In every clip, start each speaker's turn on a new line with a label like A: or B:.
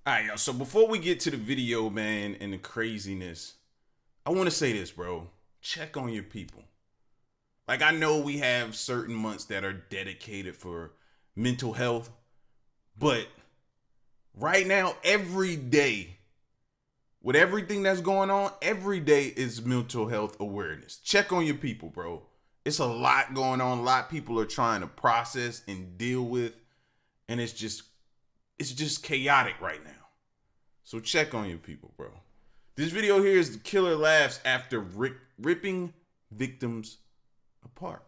A: All right, y'all. So before we get to the video, man, and the craziness, I want to say this, bro. Check on your people. Like, I know we have certain months that are dedicated for mental health, but right now, every day, with everything that's going on, every day is mental health awareness. Check on your people, bro. It's a lot going on. A lot of people are trying to process and deal with, and it's just chaotic right now. So check on your people, bro. This video here is the killer laughs after ripping victims apart.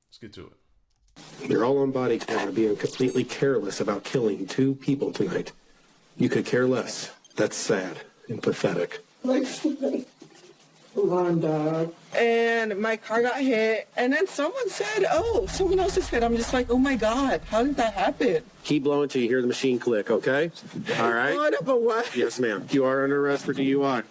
A: Let's get to it.
B: You're all on body camera being completely careless about killing 2 people tonight. You could care less. That's sad and pathetic.
C: Lawn dog. And my car got hit. And then someone said, oh, someone else's hit. I'm just like, oh my God, how did that happen?
B: Keep blowing till you hear the machine click, okay? All right?
C: What about what?
B: Yes, ma'am. You are under arrest for DUI.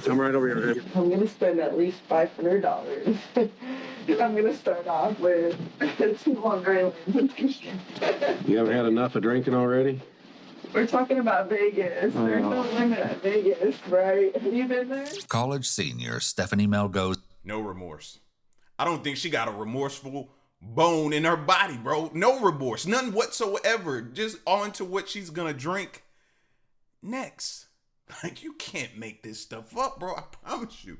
B: Come right over here.
C: I'm going to spend at least $500. I'm going to start off with 2 Long Island.
B: You haven't had enough of drinking already?
C: We're talking about Vegas. There's no limit at Vegas, right? Have you been there?
D: College senior Stephanie Melgo's
A: No remorse. I don't think she got a remorseful bone in her body, bro. No remorse. None whatsoever. Just on to what she's gonna drink next. Like, you can't make this stuff up, bro. I promise you.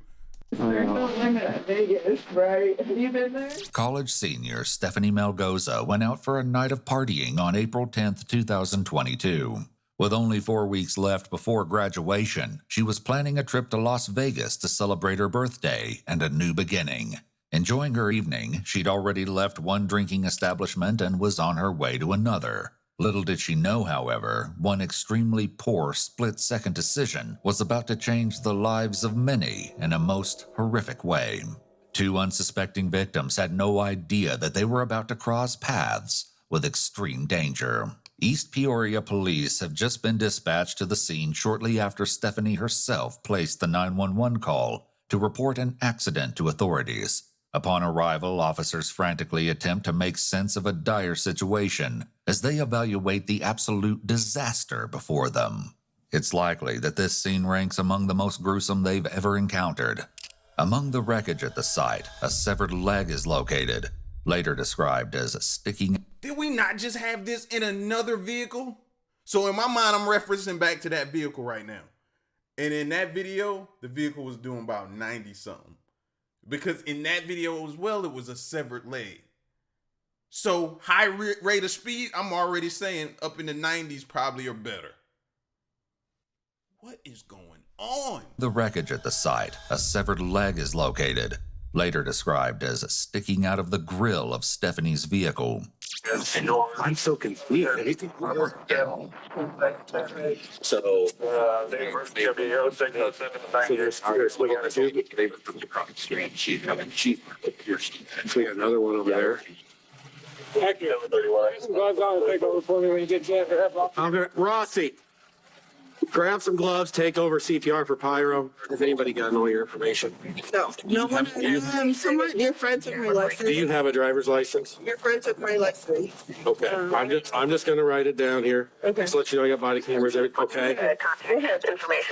C: There's no limit at Vegas, right? Have you been there?
D: college senior Stephanie Melgoza went out for a night of partying on April 10th, 2022. With only 4 weeks left before graduation, she was planning a trip to Las Vegas to celebrate her birthday and a new beginning. Enjoying her evening, she'd already left one drinking establishment and was on her way to another. Little did she know, however, one extremely poor split-second decision was about to change the lives of many in a most horrific way. 2 unsuspecting victims had no idea that they were about to cross paths with extreme danger. East Peoria police have just been dispatched to the scene shortly after Stephanie herself placed the 911 call to report an accident to authorities. Upon arrival, officers frantically attempt to make sense of a dire situation as they evaluate the absolute disaster before them. It's likely that this scene ranks among the most gruesome they've ever encountered. Among the wreckage at the site, a severed leg is located, later described as sticking.
A: Did we not just have this in another vehicle? So in my mind, I'm referencing back to that vehicle right now. And in that video, the vehicle was doing about 90 something. Because in that video as well, it was a severed leg. So high rate of speed, I'm already saying up in the 90s probably or better. What is going on?
D: The wreckage at the site, a severed leg is located, later described as sticking out of the grill of Stephanie's vehicle.
B: I'm so confused. So we got another one over there. Rossi, grab some gloves, take over CPR for Pyro. Has anybody gotten all your information?
C: No one. Someone, your friends with my license.
B: Do you have a driver's license?
C: Your friends with my license.
B: Okay, I'm just gonna write it down here.
C: Okay.
B: Just let you know I got body cameras. Okay.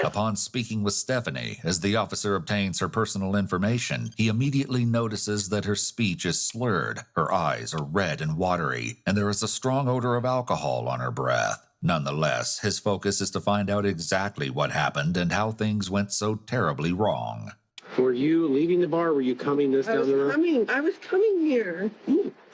D: Upon speaking with Stephanie, as the officer obtains her personal information, he immediately notices that her speech is slurred, her eyes are red and watery, and there is a strong odor of alcohol on her breath. Nonetheless, his focus is to find out exactly what happened and how things went so terribly wrong.
B: Were you leaving the bar? Or were you coming down the road?
C: I was coming here.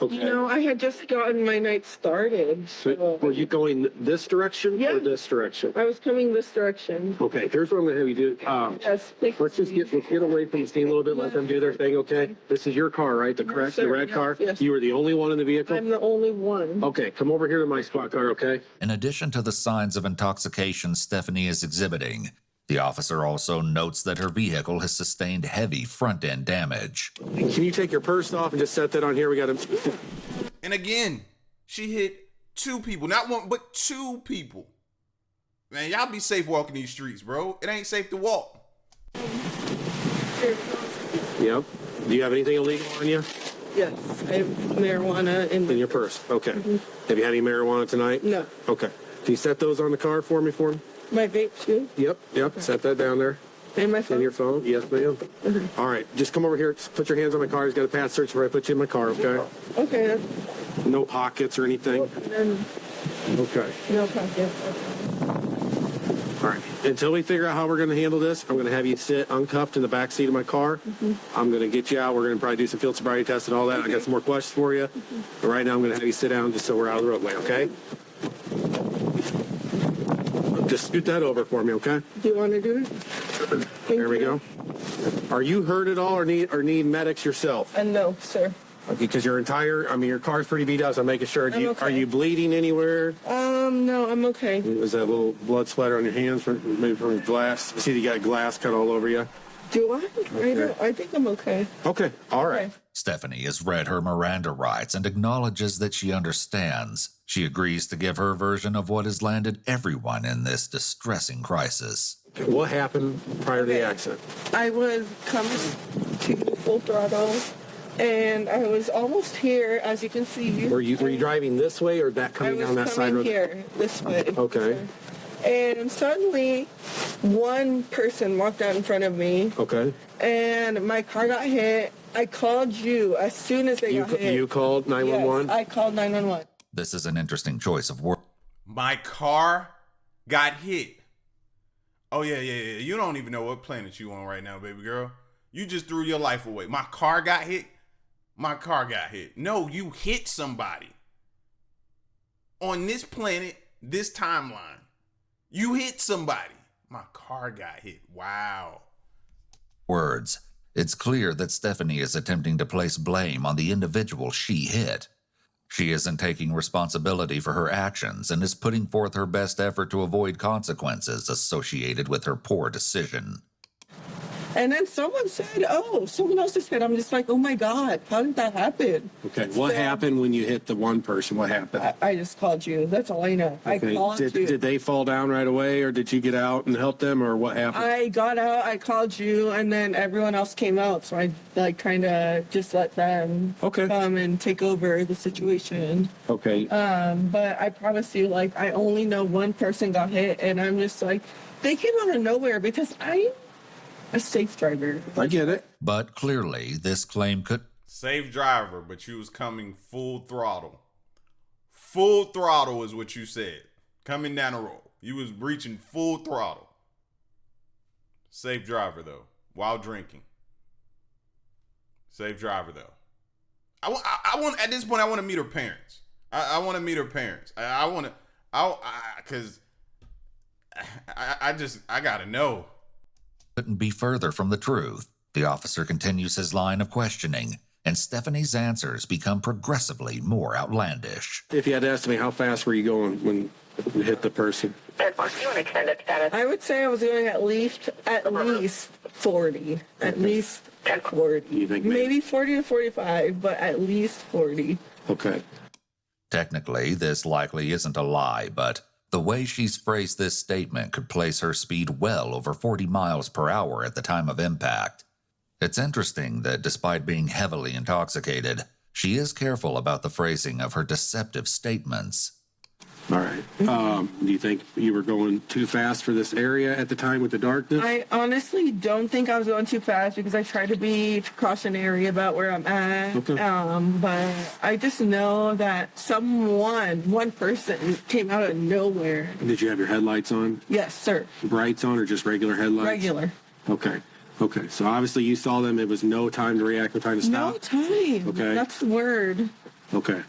B: Okay.
C: You know, I had just gotten my night started.
B: So were you going this direction
C: Yeah.
B: or this direction?
C: I was coming this direction.
B: Okay, here's what I'm gonna have you do.
C: Yes,
B: Let's get away from the scene a little bit. Let them do their thing. Okay. This is your car, right?
C: Yes, sir.
B: The red
C: Yes,
B: car.
C: yes.
B: You were the only one in the vehicle.
C: I'm the only one.
B: Okay, come over here to my squad car. Okay.
D: In addition to the signs of intoxication Stephanie is exhibiting, the officer also notes that her vehicle has sustained heavy front-end damage.
B: Can you take your purse off and just set that on here? We got him.
A: And again, she hit 2 people. Not one, but 2 people. Man, y'all be safe walking these streets, bro. It ain't safe to walk.
B: Yep. Do you have anything illegal on you?
C: Yes, I have marijuana
B: In your purse. Okay. Have you had any marijuana tonight?
C: No.
B: Okay. Can you set those on the car for me
C: My vape too?
B: Yep. Set that down there.
C: And my phone?
B: In your phone? Yes, ma'am. All right. Just come over here. Just put your hands on my car. He's got a pat search where I put you in my car, okay?
C: Okay.
B: No pockets or anything? Okay.
C: No pocket.
B: All right. Until we figure out how we're going to handle this, I'm going to have you sit uncuffed in the back seat of my car. I'm going to get you out. We're going to probably do some field sobriety tests and all that. I got some more questions for you. But right now, I'm going to have you sit down just so we're out of the roadway, okay? Just scoot that over for me, okay?
C: Do you want to do it?
B: There we go. Are you hurt at all or need medics yourself?
C: No, sir.
B: Okay, because your car's pretty beat up, so I'm making sure.
C: Okay.
B: Are you bleeding anywhere?
C: No, I'm okay.
B: Was that a little blood splatter on your hands maybe from glass? I see you got glass cut all over you.
C: Do I?
B: Okay.
C: I think I'm okay.
B: Okay, all right.
C: Okay.
D: Stephanie has read her Miranda rights and acknowledges that she understands. She agrees to give her version of what has landed everyone in this distressing crisis.
B: What happened prior to the accident?
C: I was coming to full throttle, and I was almost here, as you can see.
B: Were you driving this way or that coming down that side
C: I was
B: road?
C: coming here, this way.
B: Okay.
C: And suddenly, one person walked out in front of me,
B: Okay.
C: and my car got hit. I called you as soon as they got hit.
B: You called 911?
C: Yes, I called 911.
D: This is an interesting choice of words.
A: My car got hit. Oh, yeah. You don't even know what planet you on right now, baby girl. You just threw your life away. My car got hit. My car got hit. No, you hit somebody. On this planet, this timeline, you hit somebody. My car got hit. Wow.
D: Words. It's clear that Stephanie is attempting to place blame on the individual she hit. She isn't taking responsibility for her actions and is putting forth her best effort to avoid consequences associated with her poor decision.
C: And then someone said, someone else just said, I'm just like, oh my God, how did that happen?
B: Okay. What happened when you hit the one person? What happened?
C: I just called you. That's all I know. I called you.
B: Did they fall down right away, or did you get out and help them, or what happened?
C: I got out, I called you, and then everyone else came out. So I kind of just let them come and take over the situation.
B: Okay.
C: But I promise you, I only know one person got hit, and I'm just like, they came out of nowhere because I'm a safe driver.
B: I get it.
D: But clearly, this claim could...
A: Safe driver, but you was coming full throttle. Full throttle is what you said. Coming down the road. You was reaching full throttle. Safe driver, though. While drinking. Safe driver, though. I want at this point, I want to meet her parents. I want to meet her parents. Because I got to know.
D: Couldn't be further from the truth. The officer continues his line of questioning, and Stephanie's answers become progressively more outlandish.
B: If you had to estimate, how fast were you going when you hit the person?
C: I would say I was going at least 40. At least 40.
B: You think
C: maybe 40 to 45, but at least 40.
B: Okay.
D: Technically, this likely isn't a lie, but the way she's phrased this statement could place her speed well over 40 miles per hour at the time of impact. It's interesting that despite being heavily intoxicated, she is careful about the phrasing of her deceptive statements.
B: All right. Do you think you were going too fast for this area at the time with the darkness?
C: I honestly don't think I was going too fast because I try to be precautionary about where I'm at.
B: Okay.
C: But I just know that one person came out of nowhere.
B: Did you have your headlights on?
C: Yes, sir.
B: Brights on or just regular headlights?
C: Regular.
B: Okay. So obviously you saw them. It was no time to react, no time to stop?
C: No time.
B: Okay.
C: That's the word.
B: Okay.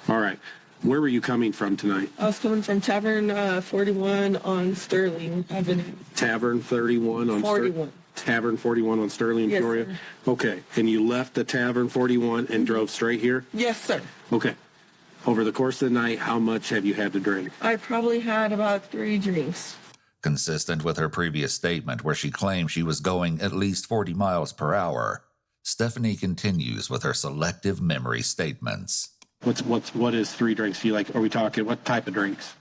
B: All right. Where were you coming from tonight?
C: I was coming from Tavern 41 on Sterling Avenue.
B: Tavern 31 on
C: 41.
B: Tavern 41 on Sterling,
C: Yes,
B: Peoria?
C: sir.
B: Okay. And you left the Tavern 41 and drove straight here?
C: Yes, sir.
B: Okay. Over the course of the night, how much have you had to drink?
C: I probably had about 3 drinks.
D: Consistent with her previous statement where she claimed she was going at least 40 miles per hour, Stephanie continues with her selective memory statements.
B: What is 3 drinks? Do you like? Are we talking what type of drinks?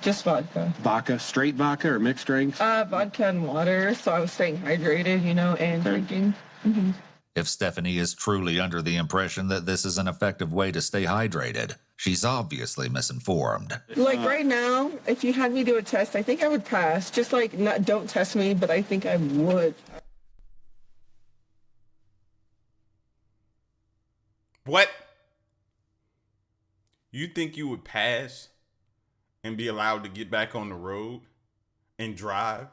C: Just vodka.
B: Vodka, straight vodka or mixed drinks?
C: Vodka and water, so I was staying hydrated, and drinking. Mm-hmm.
D: If Stephanie is truly under the impression that this is an effective way to stay hydrated, She's obviously misinformed.
C: Like right now, if you had me do a test, I think I would pass. Just like, not, don't test me, but I think I would.
A: What? You think you would pass and be allowed to get back on the road and drive?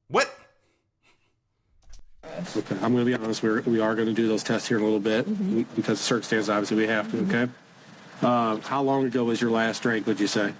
A: What?
B: Okay, I'm going to be honest. We are going to do those tests here in a little bit because of circumstances. Obviously, we have to. Okay. How long ago was your last drink? Would you say?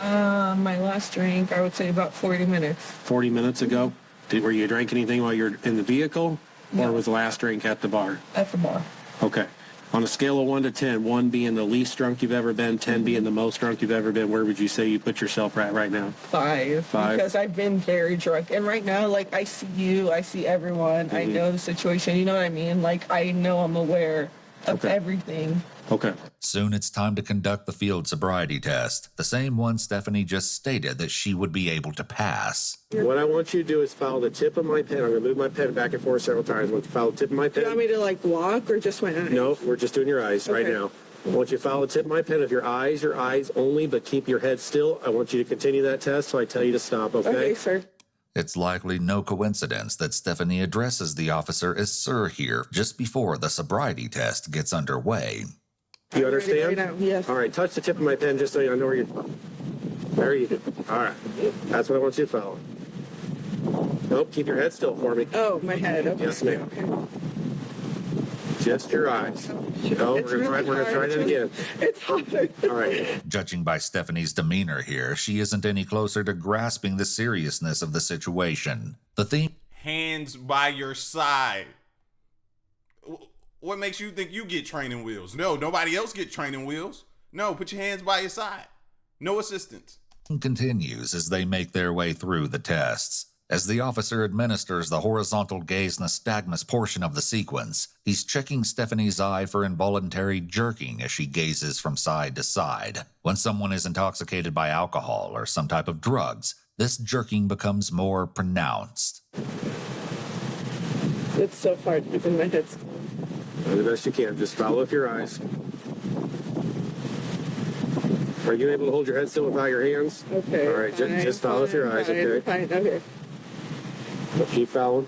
C: My last drink, I would say about 40 minutes.
B: 40 minutes ago. Were you drinking anything while you were in the vehicle,
C: No.
B: or was the last drink at the bar?
C: At the bar.
B: Okay. On a scale of 1 to 10, 1 being the least drunk you've ever been, 10 being the most drunk you've ever been, where would you say you put yourself at right now?
C: 5.
B: 5.
C: Because I've been very drunk. And right now, like, I see you, I see everyone, I know the situation, you know what I mean? Like, I know I'm aware of everything.
B: Okay.
D: Soon it's time to conduct the field sobriety test, the same one Stephanie just stated that she would be able to pass.
B: What I want you to do is follow the tip of my pen. I'm going to move my pen back and forth several times. I want you to follow the tip of my
C: Do you want
B: pen.
C: me to, like, walk or just my eyes?
B: No, we're just doing your eyes right
C: Okay.
B: now. I want you to follow the tip of my pen. If your eyes only, but keep your head still. I want you to continue that test, so I tell you to stop,
C: Okay, sir.
D: It's likely no coincidence that Stephanie addresses the officer as Sir here just before the sobriety test gets underway.
B: You
C: I'm ready
B: understand?
C: right now, yes.
B: All right, touch the tip of my pen just so I know where you're... There you go. All right. That's what I want you to follow. Nope, keep your head still for me.
C: Oh, my head. Okay.
B: Yes, ma'am.
C: Okay.
B: Just your eyes. No,
C: It's
B: we're
C: really
B: going to try
C: hard.
B: that again.
C: It's hard.
B: All right.
D: Judging by Stephanie's demeanor here, she isn't any closer to grasping the seriousness of the situation. The theme
A: Hands by your side. What makes you think you get training wheels? No, nobody else get training wheels. No, put your hands by your side. No assistance.
D: continues as they make their way through the tests. As the officer administers the horizontal gaze nystagmus portion of the sequence, he's checking Stephanie's eye for involuntary jerking as she gazes from side to side. When someone is intoxicated by alcohol or some type of drugs, this jerking becomes more pronounced.
C: It's so hard because my head's...
B: Do the best you can. Just follow with your eyes. Are you able to hold your head still without your hands?
C: Okay.
B: All right, just follow with your eyes, okay?
C: Fine, okay.
B: Keep following.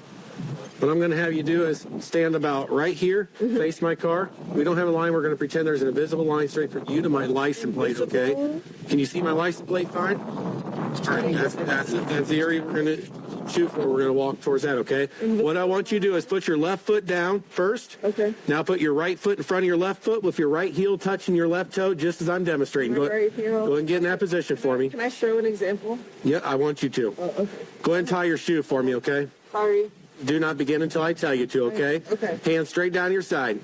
B: What I'm going to have you do is stand about right here, face my car. We don't have a line. We're going to pretend there's an invisible line straight from you to my license plate, okay? Can you see my license plate fine? All right, that's the area we're going to shoot for. We're going to walk towards that, okay? What I want you to do is put your left foot down first.
C: Okay.
B: Now put your right foot in front of your left foot with your right heel touching your left toe, just as I'm demonstrating.
C: My
B: Go
C: right heel.
B: ahead and get in that position for me.
C: Can I show an example?
B: Yeah, I want you to.
C: Oh, okay.
B: Go ahead and tie your shoe for me, okay?
C: Sorry.
B: Do not begin until I tell you to, okay?
C: Okay.
B: Hands straight down your side.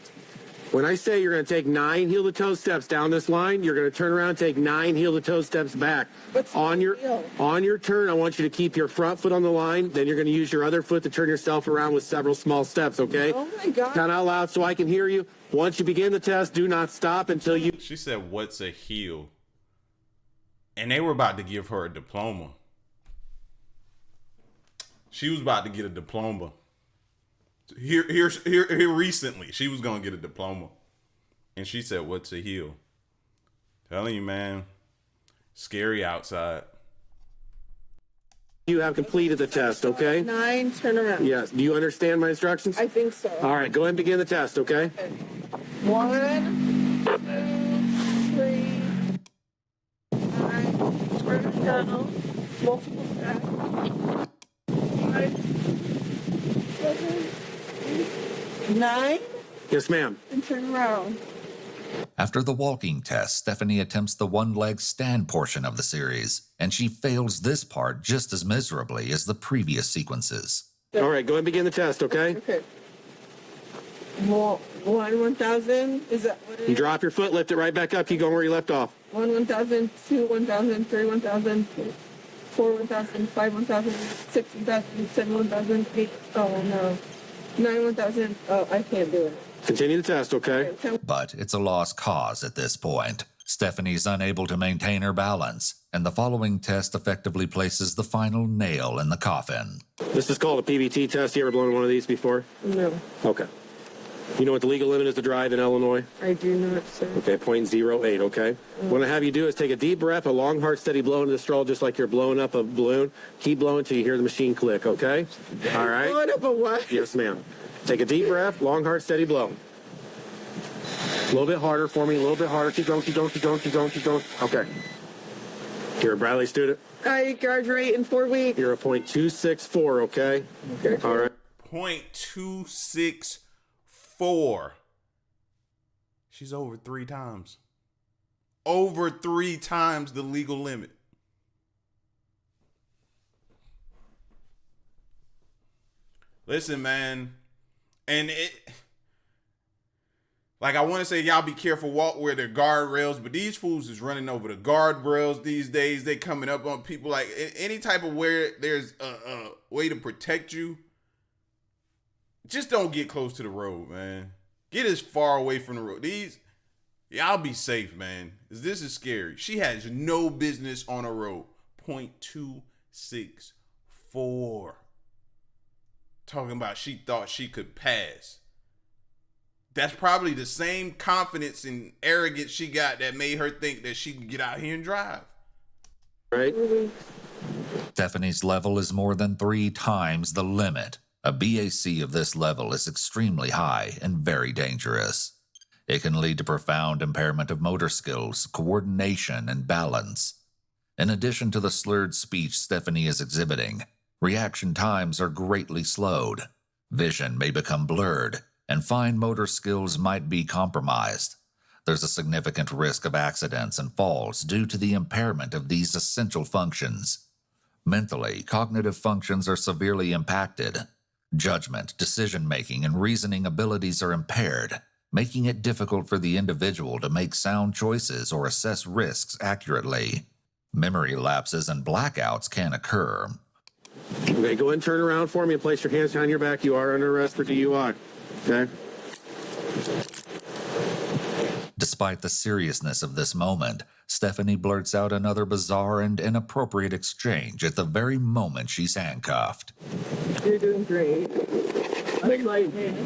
B: When I say you're going to take 9 heel-to-toe steps down this line, you're going to turn around and take 9 heel-to-toe steps back.
C: What's
B: On
C: the
B: your
C: heel?
B: on your turn, I want you to keep your front foot on the line. Then you're going to use your other foot to turn yourself around with several small steps, okay?
C: Oh, my God.
B: Count out loud so I can hear you. Once you begin the test, do not stop until you...
A: She said, "What's a heel?" And they were about to give her a diploma. She was about to get a diploma. Here recently, she was gonna get a diploma, and she said, "What's a heel?" Telling you, man, scary outside.
B: You have completed the test, okay?
C: 9, turn around.
B: Yes. Do you understand my instructions?
C: I think so.
B: All right, go ahead and begin the test, okay?
C: 1, 2, 3, 9, turn around, multiple steps. 5, 7, 8, 9,
B: Yes, ma'am.
C: and turn around.
D: After the walking test, Stephanie attempts the one-leg stand portion of the series, and she fails this part just as miserably as the previous sequences.
B: All right, go ahead and begin the test, okay?
C: Okay. 1,000. Is that what it
B: You
C: is?
B: drop your foot, lift it right back up. Keep going where you left off.
C: 1,000, 2, 1,000, 3, 1,000, 4, 1,000, 5, 1,000, 6, 1,000, 7, 1,000, 8. Oh no. 9, 1,000. Oh, I can't do it.
B: Continue the test, okay?
C: Okay, 10,
D: But it's a lost cause at this point. Stephanie's unable to maintain her balance, and the following test effectively places the final nail in the coffin.
B: This is called a PBT test. You ever blown one of these before?
C: No,
B: Okay. You know what the legal limit is to drive in Illinois?
C: I do not, sir.
B: Okay, 0.08, okay? What I have you do is take a deep breath, a long, hard, steady blow into the straw, just like you're blowing up a balloon. Keep blowing until you hear the machine click, okay? All right?
C: Blowing up a what?
B: Yes, ma'am. Take a deep breath, long, hard, steady blow. A little bit harder for me, a little bit harder. Keep going, keep going, keep going, keep going, keep going. Okay. You're a Bradley student?
C: I graduate in 4 weeks.
B: You're a .264, okay?
C: Okay.
B: All right.
A: 0.264. She's over 3 times. Over 3 times the legal limit. Listen, man. And like, I want to say y'all be careful, walk where there are guardrails, but these fools is running over the guardrails these days. They coming up on people like any type of where there's a way to protect you. Just don't get close to the road, man. Get as far away from the road. Y'all be safe, man. This is scary. She has no business on a road. 0.264. Talking about she thought she could pass. That's probably the same confidence and arrogance she got that made her think that she can get out here and drive.
B: Right?
D: Stephanie's level is more than 3 times the limit. A BAC of this level is extremely high and very dangerous. It can lead to profound impairment of motor skills, coordination, and balance. In addition to the slurred speech Stephanie is exhibiting, reaction times are greatly slowed. Vision may become blurred, and fine motor skills might be compromised. There's a significant risk of accidents and falls due to the impairment of these essential functions. Mentally, cognitive functions are severely impacted. Judgment, decision-making, and reasoning abilities are impaired, making it difficult for the individual to make sound choices or assess risks accurately. Memory lapses and blackouts can occur.
B: Okay, go ahead and turn around for me and place your hands behind your back. You are under arrest for DUI. Okay?
D: Despite the seriousness of this moment, Stephanie blurts out another bizarre and inappropriate exchange at the very moment she's handcuffed.
C: You're doing great. Like,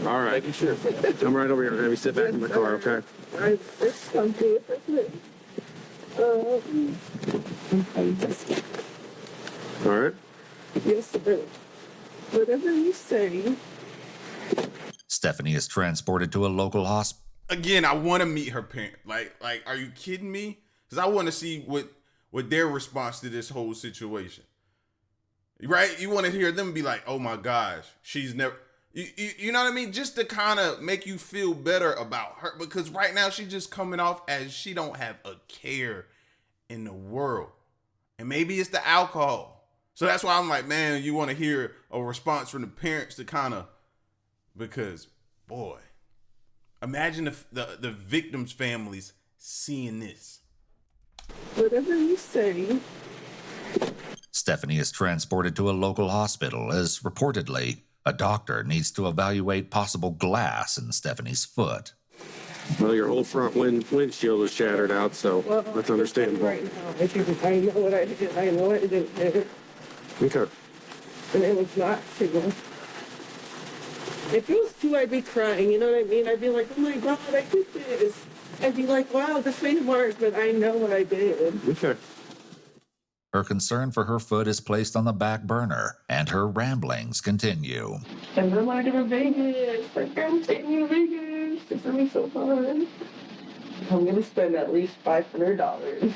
B: All right. Sure. I'm right over here. Have you sit back in the car, okay?
C: It's comfy.
B: All right.
C: Yes, sir. Whatever you say.
D: Stephanie is transported to a local hospital.
A: Again, I want to meet her parent. Like, are you kidding me? Because I want to see what their response to this whole situation. Right? You want to hear them be like, "Oh my gosh, she's never." You know what I mean? Just to kind of make you feel better about her, because right now she's just coming off as she don't have a care in the world, and maybe it's the alcohol. So that's why I'm like, man, you want to hear a response from the parents to kind of, because boy, imagine the victims' families seeing this.
C: Whatever you say.
D: Stephanie is transported to a local hospital as reportedly a doctor needs to evaluate possible glass in Stephanie's foot.
B: Well, your whole front windshield was shattered out, so that's understandable.
C: Right now, I know what I did. I know I did it.
B: Okay.
C: And it was not too. If it was too, I'd be crying. You know what I mean? I'd be like, oh my God, I did this. I'd be like, wow, this made it work, but I know what I did.
B: Okay.
D: Her concern for her foot is placed on the back burner, and her ramblings continue.
C: And then I go to Vegas. I'm taking you to Vegas. It's gonna be so fun. I'm gonna spend at least $500.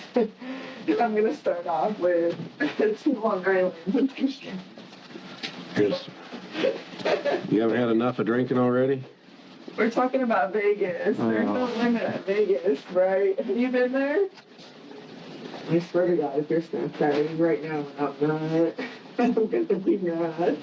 C: I'm gonna start off with 2 Long Island.
B: Good. You ever had enough of drinking already?
C: We're talking about Vegas. There's no limit at Vegas, right? Have you been there? I swear to God, if you're Snapchatting right now, I'm not. I'm gonna be mad.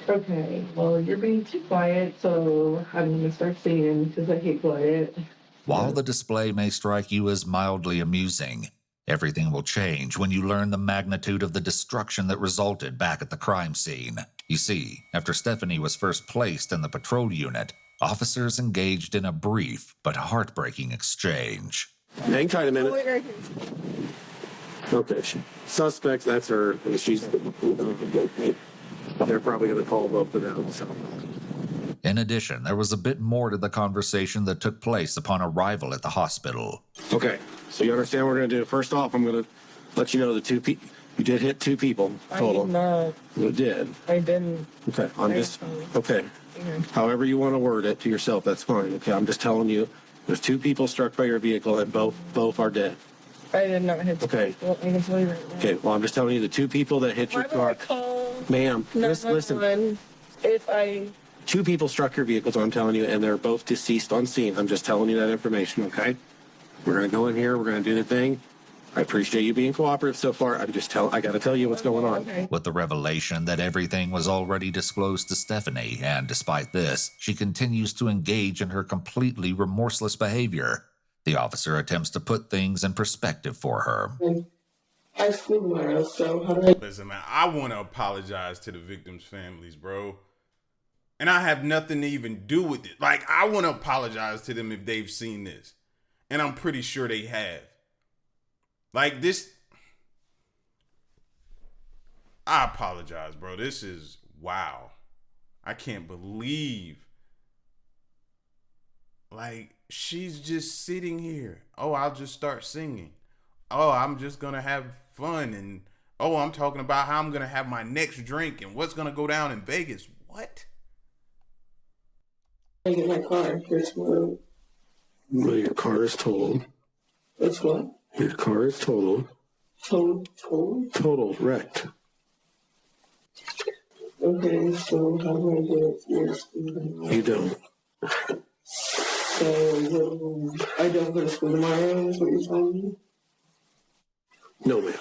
C: Okay, well, you're being too quiet, so I'm gonna start singing because I hate quiet.
D: While the display may strike you as mildly amusing, everything will change when you learn the magnitude of the destruction that resulted back at the crime scene. You see, after Stephanie was first placed in the patrol unit, officers engaged in a brief but heartbreaking exchange.
B: Hang tight a
C: Oh,
B: minute.
C: wait, right here.
B: Okay. Suspect, that's her. She's. They're probably going to call both of them. So.
D: In addition, there was a bit more to the conversation that took place upon arrival at the hospital.
B: Okay. So you understand what we're going to do? First off, I'm going to let you know the two people. You did hit two people total.
C: I did not.
B: You did.
C: I didn't.
B: Okay. I'm just.
C: Sorry.
B: Okay.
C: Okay.
B: However you want to word it to yourself, that's fine. Okay. I'm just telling you. There's two people struck by your vehicle, and both are dead.
C: I did not hit the
B: Okay.
C: people. I can tell you right now.
B: Okay. Well, I'm just telling you the two people that hit your
C: Why would I
B: car.
C: call
B: Ma'am, listen.
C: 911 if I...
B: Two people struck your vehicle, so I'm telling you, and they're both deceased on scene. I'm just telling you that information, okay? We're going to go in here. We're going to do the thing. I appreciate you being cooperative so far. I got to tell you what's going on.
C: Okay.
D: With the revelation that everything was already disclosed to Stephanie, and despite this, she continues to engage in her completely remorseless behavior. The officer attempts to put things in perspective for her.
C: I school tomorrow, so how do I...
A: Listen, man, I want to apologize to the victims' families, bro. And I have nothing to even do with it. Like, I want to apologize to them if they've seen this. And I'm pretty sure they have. Like, this... I apologize, bro. This is... Wow. I can't believe... Like, she's just sitting here. Oh, I'll just start singing. Oh, I'm just going to have fun. And, oh, I'm talking about how I'm going to have my next drink and what's going to go down in Vegas. What?
C: I get my car for tomorrow?
B: Well, your car is totaled.
C: That's what?
B: Your car is totaled.
C: Total?
B: Wrecked.
C: Okay, so how do I get it to your school?
B: You don't.
C: So, I don't go to school tomorrow, is what you're telling me?
B: No, ma'am.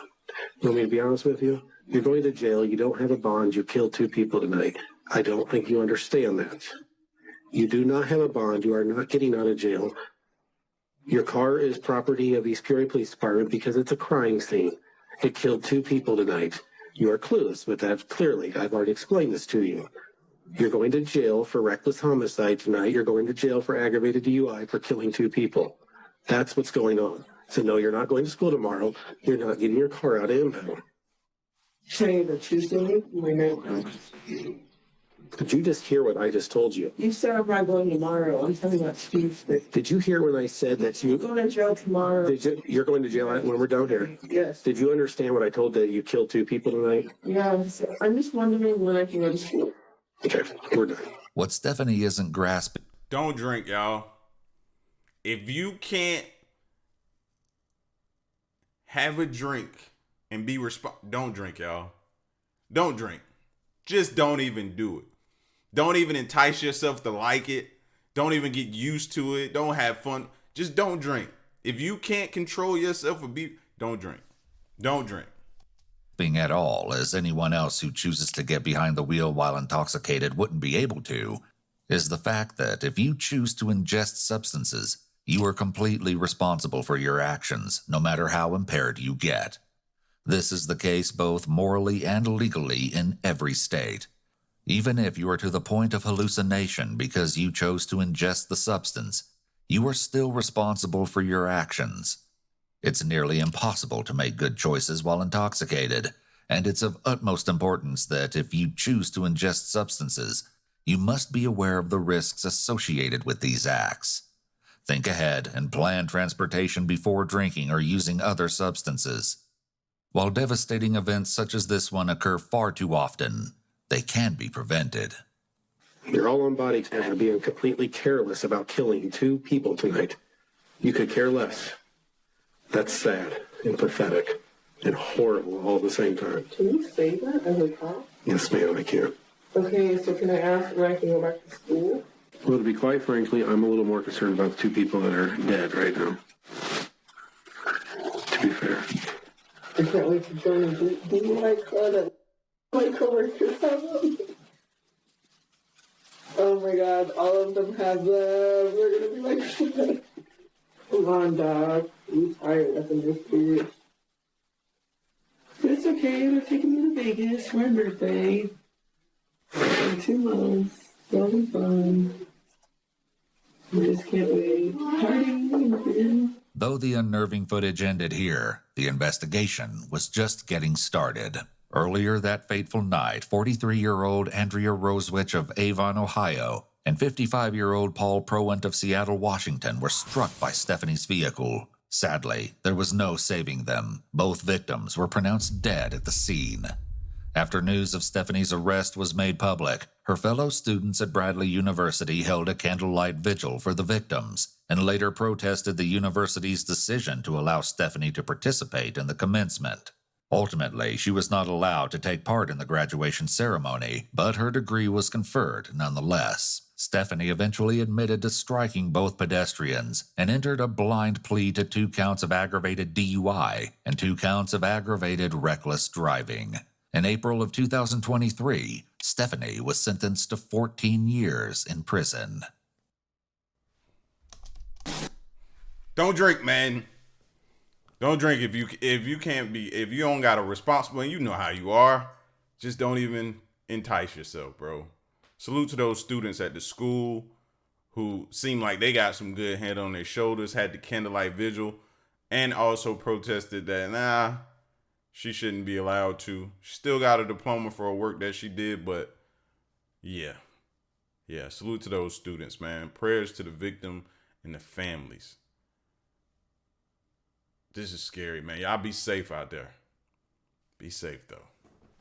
B: You want me to be honest with you? You're going to jail. You don't have a bond. You killed two people tonight. I don't think you understand that. You do not have a bond. You are not getting out of jail. Your car is property of East Peoria Police Department because it's a crime scene. It killed two people tonight. You are clueless with that, clearly. I've already explained this to you. You're going to jail for reckless homicide tonight. You're going to jail for aggravated DUI for killing two people. That's what's going on. So no, you're not going to school tomorrow. You're not getting your car out of impound.
C: Say the Tuesday? My night.
B: Did you just hear what I just told you?
C: You said I'm not going tomorrow. I'm talking about Tuesday.
B: Did you hear when I said that
C: I'm going to jail tomorrow.
B: you're going to jail when we're down here?
C: Yes.
B: Did you understand what I told that you killed two people tonight?
C: Yeah, so I'm just wondering when I can go to school.
B: Okay, we're done.
D: What Stephanie isn't grasping
A: Don't drink, y'all. If you can't have a drink and be don't drink, y'all. Don't drink. Just don't even do it. Don't even entice yourself to like it. Don't even get used to it. Don't have fun. Just don't drink. If you can't control yourself don't drink. Don't drink.
D: at all, as anyone else who chooses to get behind the wheel while intoxicated wouldn't be able to, is the fact that if you choose to ingest substances, you are completely responsible for your actions, no matter how impaired you get. This is the case both morally and legally in every state. Even if you are to the point of hallucination because you chose to ingest the substance, you are still responsible for your actions. It's nearly impossible to make good choices while intoxicated, and it's of utmost importance that if you choose to ingest substances, you must be aware of the risks associated with these acts. Think ahead and plan transportation before drinking or using other substances. While devastating events such as this one occur far too often, they can be prevented.
B: You're all on body cam for being completely careless about killing two people tonight. You could care less. That's sad and pathetic and horrible all at the same time.
C: Can you say that as a cop?
B: Yes, ma'am, I can.
C: Okay, so can I ask when I can go back to school?
B: Well, to be quite frankly, I'm a little more concerned about the two people that are dead right now. To be fair.
C: I can't wait to join a DUI club that my coworkers have them. Oh my god, all of them have them. We're gonna be like, come on, dog. I'm tired of this weird. It's okay, we're taking me to Vegas for my birthday. In 2 months. It'll be fun. I just can't wait. Party.
D: Though the unnerving footage ended here, the investigation was just getting started. Earlier that fateful night, 43-year-old Andrea Rosewich of Avon, Ohio, and 55-year-old Paul Prowant of Seattle, Washington were struck by Stephanie's vehicle. Sadly, there was no saving them. Both victims were pronounced dead at the scene. After news of Stephanie's arrest was made public, her fellow students at Bradley University held a candlelight vigil for the victims and later protested the university's decision to allow Stephanie to participate in the commencement. Ultimately, she was not allowed to take part in the graduation ceremony, but her degree was conferred nonetheless. Stephanie eventually admitted to striking both pedestrians and entered a blind plea to 2 counts of aggravated DUI and 2 counts of aggravated reckless driving. In April of 2023, Stephanie was sentenced to 14 years in prison.
A: Don't drink, man. Don't drink if you don't got a responsible, and you know how you are. Just don't even entice yourself, bro. Salute to those students at the school who seem like they got some good head on their shoulders, had the candlelight vigil, and also protested that, she shouldn't be allowed to. She still got a diploma for her work that she did, but yeah. Salute to those students, man. Prayers to the victim and the families. This is scary, man. Y'all be safe out there. Be safe, though.